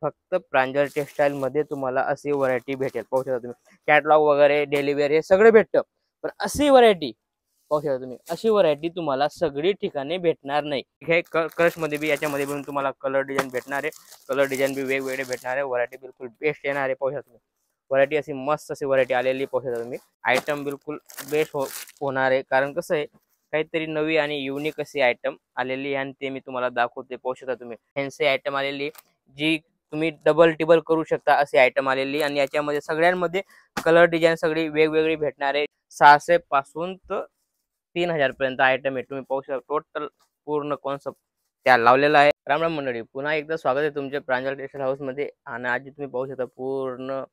फक्त प्रांजळ टेक्सटाईल मध्ये तुम्हाला अशी व्हरायटी भेटेल. पाहू शकता तुम्ही कॅटलॉग वगैरे डेली वेअर हे सगळं भेटतं, पण अशी व्हरायटी पाहू शकता तुम्ही, अशी व्हरायटी तुम्हाला सगळी ठिकाणी भेटणार नाही. हे क्रश मध्ये बी याच्यामध्ये पण तुम्हाला कलर डिझाईन भेटणार आहे. कलर डिझाईन बी वेगवेगळे भेटणार आहे. व्हरायटी बिलकुल बेस्ट येणार आहे. पाहू शकता तुम्ही व्हरायटी अशी मस्त अशी व्हरायटी आलेली पाहू शकता तुम्ही. आयटम बिलकुल बेस्ट होणार आहे, कारण कसं आहे काहीतरी नवी आणि युनिक अशी आयटम आलेली आहे आणि ते मी तुम्हाला दाखवते. पाहू शकता तुम्ही फॅन्सी आयटम आलेली जी तुम्ही डबल टिबल करू शकता अशी आयटम आलेली, आणि याच्यामध्ये सगळ्यांमध्ये कलर डिझाईन सगळी वेगवेगळी भेटणार आहे. 600 पासून तर 3000 पर्यंत आयटम आहे. तुम्ही पाहू शकता टोटल पूर्ण कॉन्सेप्ट त्या लावलेला आहे. राम राम मंडळी, पुन्हा एकदा स्वागत आहे तुमचे प्रांजळ टेक्सटाईल हाऊस मध्ये. आणि आज तुम्ही पाहू शकता पूर्ण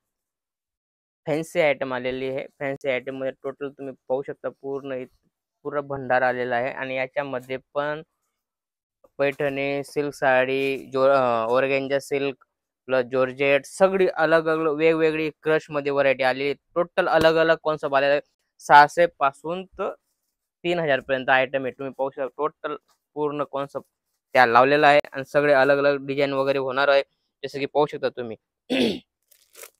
फॅन्सी आयटम आलेली आहे. फॅन्सी आयटम मध्ये टोटल तुम्ही पाहू शकता पूर्ण भंडार आलेला आहे, आणि याच्यामध्ये पण Paithani, silk sari, organza silk plus georgette सगळी अलग अलग वेगवेगळी क्रश मध्ये व्हरायटी आली. टोटल अलग अलग कॉन्सेप्ट आलेला आहे. 600 पासून तर 3000 पर्यंत आयटम आहे. तुम्ही पाहू शकता टोटल पूर्ण कॉन्सेप्ट त्या लावलेला आहे, आणि सगळे अलग अलग डिझाईन वगैरे होणार आहे. जसं की पाहू शकता तुम्ही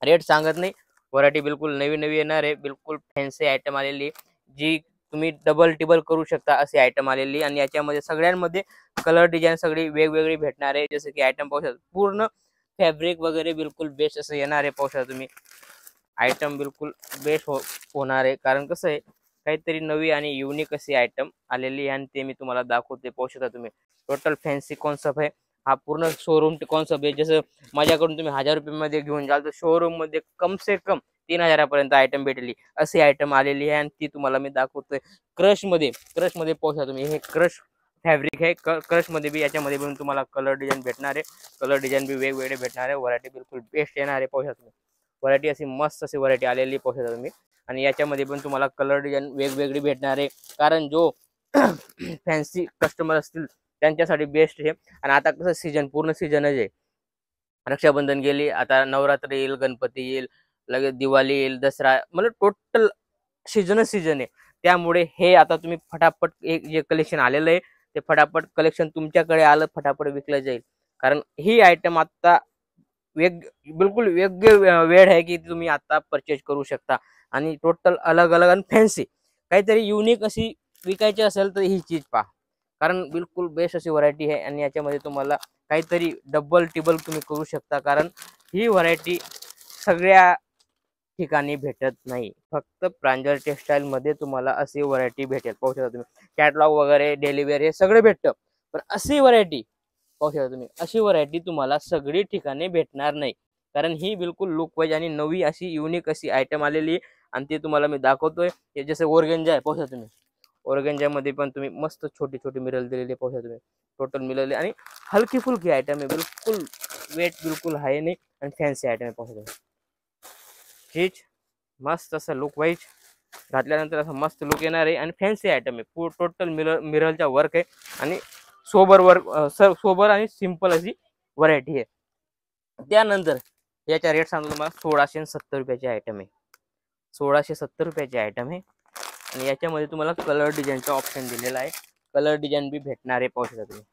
रेट सांगत नाही, व्हरायटी बिलकुल नवी नवी येणार आहे. बिलकुल फॅन्सी आयटम आलेली जी तुम्ही डबल टिबल करू शकता अशी आयटम आलेली, आणि याच्यामध्ये सगळ्यांमध्ये कलर डिझाईन सगळी वेगवेगळी भेटणार आहे. जसं की आयटम पाहू शकता पूर्ण फॅब्रिक वगैरे बिलकुल बेस्ट असं येणार आहे. पाहू शकता तुम्ही आयटम बिलकुल बेस्ट होणार आहे, कारण कसं आहे काहीतरी नवी आणि युनिक अशी आयटम आलेली आहे, आणि ते मी तुम्हाला दाखवते. पाहू शकता तुम्ही टोटल फॅन्सी कॉन्सेप्ट आहे. हा पूर्ण शोरूम कॉन्सेप्ट आहे. जसं माझ्याकडून तुम्ही 1000 रुपये घेऊन जाल तर शोरूम मध्ये कम से कम 3000 पर्यंत आयटम भेटली अशी आयटम आलेली आहे, आणि ती तुम्हाला मी दाखवतोय क्रश मध्ये. पाहू शकता तुम्ही हे क्रश फॅब्रिक आहे. क्रश मध्ये बी याच्यामध्ये पण तुम्हाला कलर डिझाईन भेटणार आहे. कलर डिझाईन बी वेगवेगळे भेटणार आहे. व्हरायटी बिलकुल बेस्ट येणार आहे. पाहू शकता तुम्ही व्हरायटी अशी मस्त अशी व्हरायटी आलेली पाहू शकता तुम्ही, आणि याच्यामध्ये पण तुम्हाला कलर डिझाईन वेगवेगळी भेटणार आहे. कारण जो फॅन्सी कस्टमर असतील त्यांच्यासाठी बेस्ट आहे. आणि आता कसं सीजन पूर्ण सीजनच आहे. रक्षाबंधन गेली, आता नवरात्र येईल, गणपती येईल, लगेच दिवाळी येईल, दसरा, म्हणजे टोटल सीजन आहे. त्यामुळे हे आता तुम्ही फटाफट एक जे कलेक्शन आलेलं आहे ते फटाफट कलेक्शन तुमच्याकडे आलं फटाफट विकलं जाईल. कारण ही आयटम आता बिलकुल योग्य वेळ आहे की तुम्ही आता परचेज करू शकता, आणि टोटल अलग अलग आणि फॅन्सी काहीतरी युनिक अशी विकायची असेल तर ही चीज पहा. कारण बिलकुल बेस्ट अशी व्हरायटी आहे, आणि याच्यामध्ये तुम्हाला काहीतरी डबल टिबल तुम्ही करू शकता, कारण ही व्हरायटी सगळ्या ठिकाणी भेटत नाही. फक्त प्रांजळ टेक्सटाईल मध्ये तुम्हाला अशी व्हरायटी भेटेल. पाहू शकता तुम्ही कॅटलॉग वगैरे डेली वेअर हे सगळं भेटतं, पण अशी व्हरायटी पाहू शकता तुम्ही, अशी व्हरायटी तुम्हाला सगळी ठिकाणी भेटणार नाही. कारण ही बिलकुल लुक वाईज आणि नवी अशी युनिक अशी आयटम आलेली, आणि ती तुम्हाला मी दाखवतोय. हे जसं ऑर्गेन्जा आहे पाहू शकता तुम्ही, ऑर्गेन्जा मध्ये पण तुम्ही मस्त छोटी छोटी मिरर दिलेली पाहू शकता तुम्ही. टोटल मिररले आणि हलकी फुलकी आयटम आहे. बिलकुल वेट बिलकुल हाय नाही, आणि फॅन्सी आयटम आहे. पाहू शकता चीज मस्त असं लुक वाईज घातल्यानंतर असं मस्त लुक येणार आहे, आणि फॅन्सी आयटम आहे. टोटल मिररचा वर्क आहे, आणि सोबर वर्क सोबर आणि सिंपल अशी व्हरायटी आहे. त्यानंतर याचा रेट सांगतो तुम्हाला 1670 रुपयाची आयटम आहे. 1670 रुपयाची आयटम आहे, आणि याच्यामध्ये तुम्हाला कलर डिझाईनचा ऑप्शन दिलेला आहे. कलर डिझाईन बी भेटणार आहे. पाहू शकता तुम्ही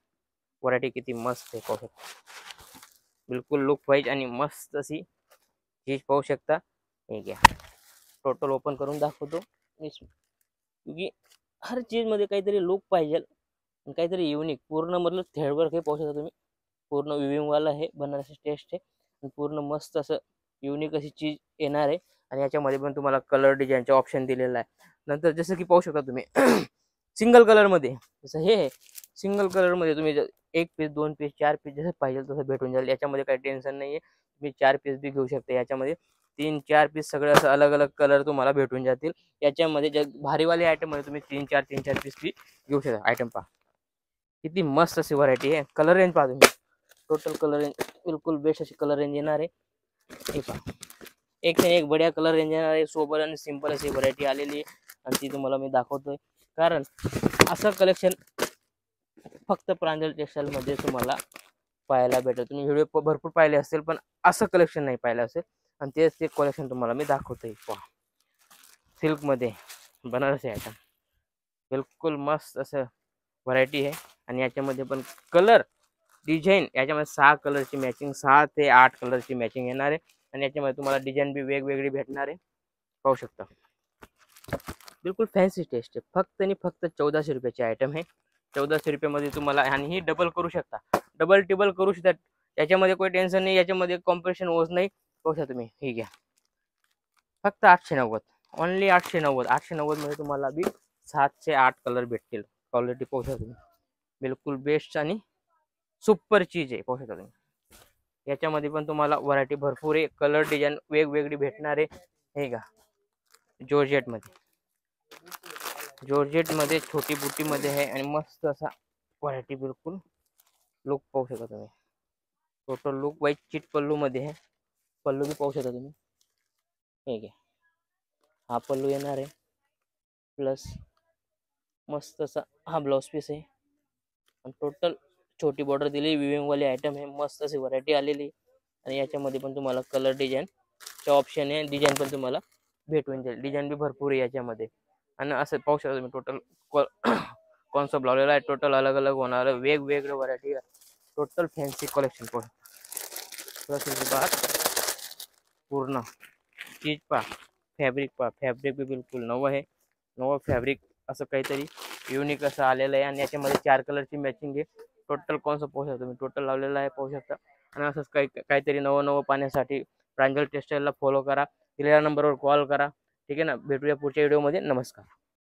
व्हरायटी किती मस्त आहे. पाहू शकता बिलकुल लुक वाईज आणि मस्त अशी चीज पाहू शकता. हे घ्या टोटल ओपन करून दाखवतो, क्योंकि हर चीज मध्ये काहीतरी लुक पाहिजे, काहीतरी युनिक. पूर्ण मतलब थ्रेडवर्क हे पाहू शकता तुम्ही, पूर्ण विविंग वाला हे बनारसी टेस्ट आहे, पूर्ण मस्त असं युनिक अशी चीज येणार आहे. आणि याच्यामध्ये पण तुम्हाला कलर डिझाईनचा ऑप्शन दिलेला आहे. नंतर जसं की पाहू शकता तुम्ही सिंगल कलर मध्ये, जसं हे सिंगल कलर मध्ये तुम्ही एक पीस 2 पीस 4 पीस जसं पाहिजे तसं भेटून जाईल. याच्यामध्ये काही टेन्शन नाहीये, तुम्ही 4 पीस बी घेऊ शकता. याच्यामध्ये 3-4 पीस सगळे असं अलग अलग कलर तुम्हाला भेटून जातील. याच्यामध्ये भारीवाले आयटम मध्ये तुम्ही 3-4 पीस बी घेऊ शकता. आयटम पहा किती मस्त अशी व्हरायटी आहे. कलर रेंज पहा तुम्ही, टोटल कलर रेंज बिलकुल बेस्ट अशी कलर रेंज येणार आहे. हे पहा एक से एक बढिया कलर रेंज येणार आहे. सोबर आणि सिंपल अशी व्हरायटी आलेली आहे, आणि ती तुम्हाला मी दाखवतोय. कारण असं कलेक्शन फक्त प्रांजळ टेक्सटाईल मध्ये तुम्हाला पाहायला भेटेल. तुम्ही व्हिडिओ भरपूर पाहिले असतील, पण असं कलेक्शन नाही पाहिलं असेल, आणि तेच ते कलेक्शन तुम्हाला मी दाखवतोय. पहा सिल्क मध्ये बनारसी आयटम बिलकुल मस्त असं व्हरायटी आहे, आणि याच्यामध्ये पण कलर डिझाईन याच्यामध्ये 6 कलरची मॅचिंग, 6 ते 8 कलरची मॅचिंग येणार आहे आणि याच्यामध्ये तुम्हाला डिझाईन बी वेगवेगळी भेटणार आहे, पाहू शकता. बिलकुल फॅन्सी टेस्ट आहे. फक्त आणि फक्त 1400 रुपयाची आयटम आहे. 1400 रुपयामध्ये तुम्हाला, आणि ही डबल करू शकता, डबल टिबल करू शकता, याच्यामध्ये काही टेन्शन नाही, याच्यामध्ये कॉम्पिटिशन होत नाही. पाहू शकता तुम्ही, हे घ्या फक्त 890, ओनली 890. 890 मध्ये तुम्हाला बी 7 ते 8 कलर भेटतील. क्वालिटी पाहू शकता तुम्ही, बिलकुल बेस्ट आणि सुपर चीज आहे. पाहू शकता तुम्ही, याच्यामध्ये पण तुम्हाला व्हरायटी भरपूर आहे, कलर डिझाईन वेगवेगळी भेटणार आहे. हे का जॉर्जेट मध्ये छोटी बुटी मध्ये आहे आणि मस्त असा व्हरायटी, बिलकुल लुक पाहू शकता तुम्ही. टोटल लुक वाईज चिट पल्लू मध्ये आहे, पल्लू बी पाहू शकता तुम्ही. ठीक आहे, हा पल्लू येणार आहे, प्लस मस्त असा हा ब्लाउज पीस आहे आणि टोटल छोटी बॉर्डर दिली, विविंग वाली आयटम आहे, मस्त अशी व्हरायटी आलेली. आणि याच्यामध्ये पण तुम्हाला कलर डिझाईनचे ऑप्शन आहे, डिझाईन पण तुम्हाला भेटून जाईल. डिझाईन बी भरपूर आहे याच्यामध्ये. आणि असं पाहू शकता तुम्ही, टोटल कॉन्सेप्ट लावलेला आहे, टोटल अलग अलग होणार, वेगवेगळ्या व्हरायटी, टोटल फॅन्सी कलेक्शन पण पूर्ण चीज पा, फॅब्रिक बी बिलकुल नवं आहे, नवं फॅब्रिक असं काहीतरी युनिक असं आलेलं आहे. आणि याच्यामध्ये 4 कलरची मॅचिंग आहे. टोटल कॉन्सेप्ट पाहू शकता तुम्ही, टोटल लावलेला आहे, पाहू शकता. आणि असंच काहीतरी नवं पाहण्यासाठी प्रांजल टेक्सटाईलला फॉलो करा, दिलेल्या नंबरवर कॉल करा. ठीक आहे ना, भेटूया पुढच्या व्हिडिओमध्ये. नमस्कार.